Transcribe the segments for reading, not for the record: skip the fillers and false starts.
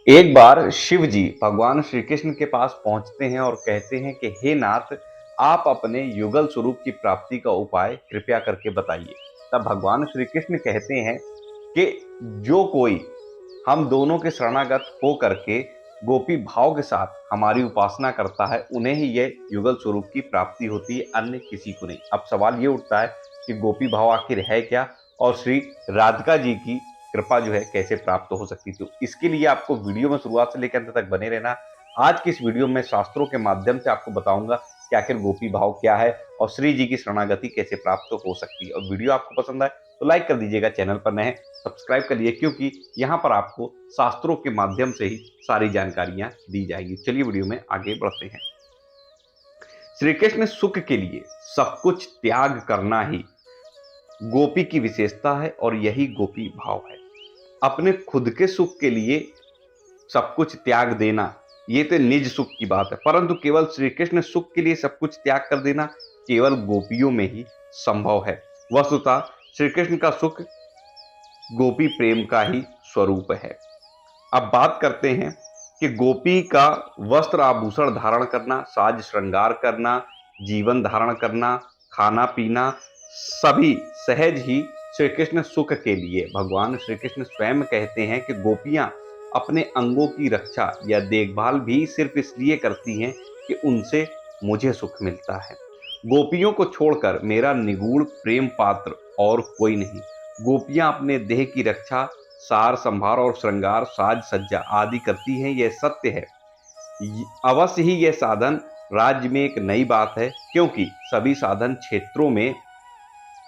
एक बार शिव जी भगवान श्री कृष्ण के पास पहुंचते हैं और कहते हैं कि हे नाथ, आप अपने युगल स्वरूप की प्राप्ति का उपाय कृपया करके बताइए। तब भगवान श्री कृष्ण कहते हैं कि जो कोई हम दोनों के शरणागत हो करके गोपी भाव के साथ हमारी उपासना करता है, उन्हें ही यह युगल स्वरूप की प्राप्ति होती है, अन्य किसी को नहीं। अब सवाल ये उठता है कि गोपी भाव आखिर है क्या और श्री राधिका जी की कृपा जो है कैसे प्राप्त हो सकती। तो इसके लिए आपको वीडियो में शुरुआत से लेकर अंत तक बने रहना। आज की इस वीडियो में शास्त्रों के माध्यम से आपको बताऊंगा कि आखिर गोपी भाव क्या है और श्री जी की शरणागति कैसे प्राप्त हो सकती है। और वीडियो आपको पसंद आए तो लाइक कर दीजिएगा, चैनल पर नए हैं सब्सक्राइब कर लिए, क्योंकि यहाँ पर आपको शास्त्रों के माध्यम से ही सारी जानकारियां दी जाएगी। चलिए वीडियो में आगे बढ़ते हैं। श्री कृष्ण सुख के लिए सब कुछ त्याग करना ही गोपी की विशेषता है और यही गोपी भाव है। अपने खुद के सुख के लिए सब कुछ त्याग देना, ये तो निज सुख की बात है, परंतु केवल श्री कृष्ण सुख के लिए सब कुछ त्याग कर देना केवल गोपियों में ही संभव है। वस्तुतः श्री कृष्ण का सुख गोपी प्रेम का ही स्वरूप है। अब बात करते हैं कि गोपी का वस्त्र आभूषण धारण करना, साज श्रृंगार करना, जीवन धारण करना, खाना पीना सभी सहज ही श्री कृष्ण सुख के लिए। भगवान श्री कृष्ण स्वयं कहते हैं कि गोपियां अपने अंगों की रक्षा या देखभाल भी सिर्फ इसलिए करती हैं कि उनसे मुझे सुख मिलता है। गोपियों को छोड़कर मेरा निगूढ़ प्रेम पात्र और कोई नहीं। गोपियां अपने देह की रक्षा, सार संभार और श्रृंगार, साज सज्जा आदि करती हैं, यह सत्य है। अवश्य ही यह साधन राज्य में एक नई बात है, क्योंकि सभी साधन क्षेत्रों में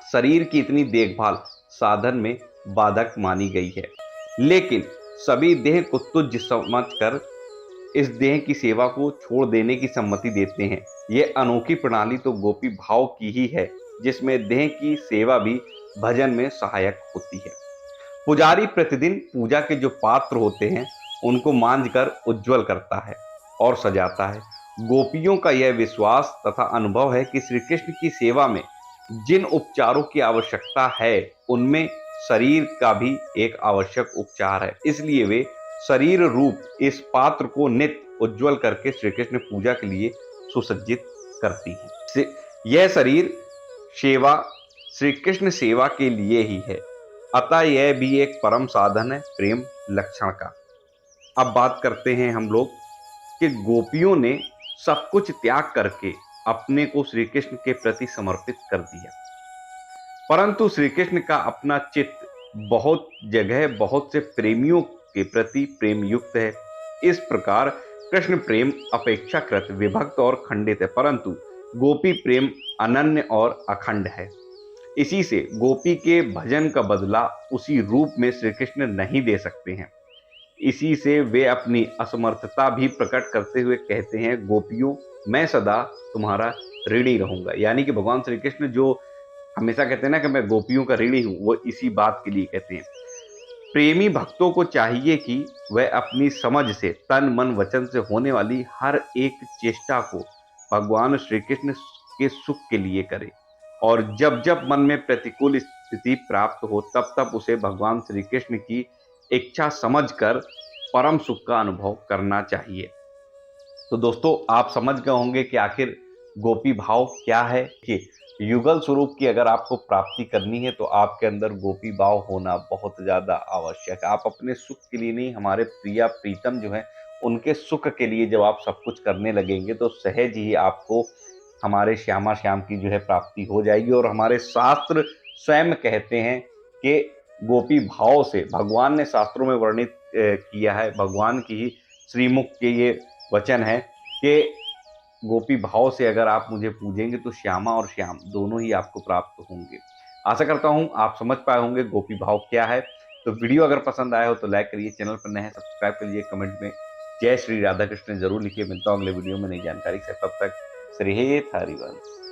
शरीर की इतनी देखभाल साधन में बाधक मानी गई है। लेकिन सभी देह को तुच्छ समझकर इस देह की सेवा को छोड़ देने की सम्मति देते हैं। यह अनोखी प्रणाली तो गोपी भाव की ही है, जिसमें देह की सेवा भी भजन में सहायक होती है। पुजारी प्रतिदिन पूजा के जो पात्र होते हैं उनको मांझकर उज्जवल करता है और सजाता है। गोपियों का यह विश्वास तथा अनुभव है कि श्री कृष्ण की सेवा में जिन उपचारों की आवश्यकता है, उनमें शरीर का भी एक आवश्यक उपचार है। इसलिए वे शरीर रूप इस पात्र को नित्य उज्जवल करके श्री कृष्ण पूजा के लिए सुसज्जित करती हैं। यह शरीर सेवा श्री कृष्ण सेवा के लिए ही है, अतः यह भी एक परम साधन है प्रेम लक्षण का। अब बात करते हैं हम लोग कि गोपियों ने सब कुछ त्याग करके अपने को श्री कृष्ण के प्रति समर्पित कर दिया, परंतु श्री कृष्ण का अपना चित्त बहुत जगह बहुत से प्रेमियों के प्रति प्रेम युक्त है। इस प्रकार कृष्ण प्रेम अपेक्षाकृत विभक्त और खंडित है, परंतु गोपी प्रेम अनन्य और अखंड है। इसी से गोपी के भजन का बदला उसी रूप में श्री कृष्ण नहीं दे सकते हैं। इसी से वे अपनी असमर्थता भी प्रकट करते हुए कहते हैं, गोपियों मैं सदा तुम्हारा ऋणी रहूंगा। यानी कि भगवान श्री कृष्ण जो हमेशा कहते हैं ना कि मैं गोपियों का ऋणी हूं, वो इसी बात के लिए कहते हैं। प्रेमी भक्तों को चाहिए कि वह अपनी समझ से, तन मन वचन से होने वाली हर एक चेष्टा को भगवान श्री कृष्ण के सुख के लिए करे, और जब जब मन में प्रतिकूल स्थिति प्राप्त हो तब तब उसे भगवान श्री कृष्ण की इच्छा समझकर परम सुख का अनुभव करना चाहिए। तो दोस्तों आप समझ गए होंगे कि आखिर गोपी भाव क्या है। कि युगल स्वरूप की अगर आपको प्राप्ति करनी है तो आपके अंदर गोपी भाव होना बहुत ज्यादा आवश्यक है। आप अपने सुख के लिए नहीं, हमारे प्रिया प्रीतम जो है उनके सुख के लिए जब आप सब कुछ करने लगेंगे तो सहज ही आपको हमारे श्यामा श्याम की जो है प्राप्ति हो जाएगी। और हमारे शास्त्र स्वयं कहते हैं कि गोपी भाव से भगवान ने शास्त्रों में वर्णित किया है, भगवान की ही श्रीमुख के ये वचन है कि गोपी भाव से अगर आप मुझे पूजेंगे तो श्यामा और श्याम दोनों ही आपको प्राप्त होंगे। आशा करता हूं आप समझ पाए होंगे गोपी भाव क्या है। तो वीडियो अगर पसंद आया हो तो लाइक करिए, चैनल पर नए हैं सब्सक्राइब करिए, कमेंट में जय श्री राधा कृष्ण जरूर लिखिए। मिलता हूं अगले वीडियो में नई जानकारी से, तब तक श्री हरिवंश।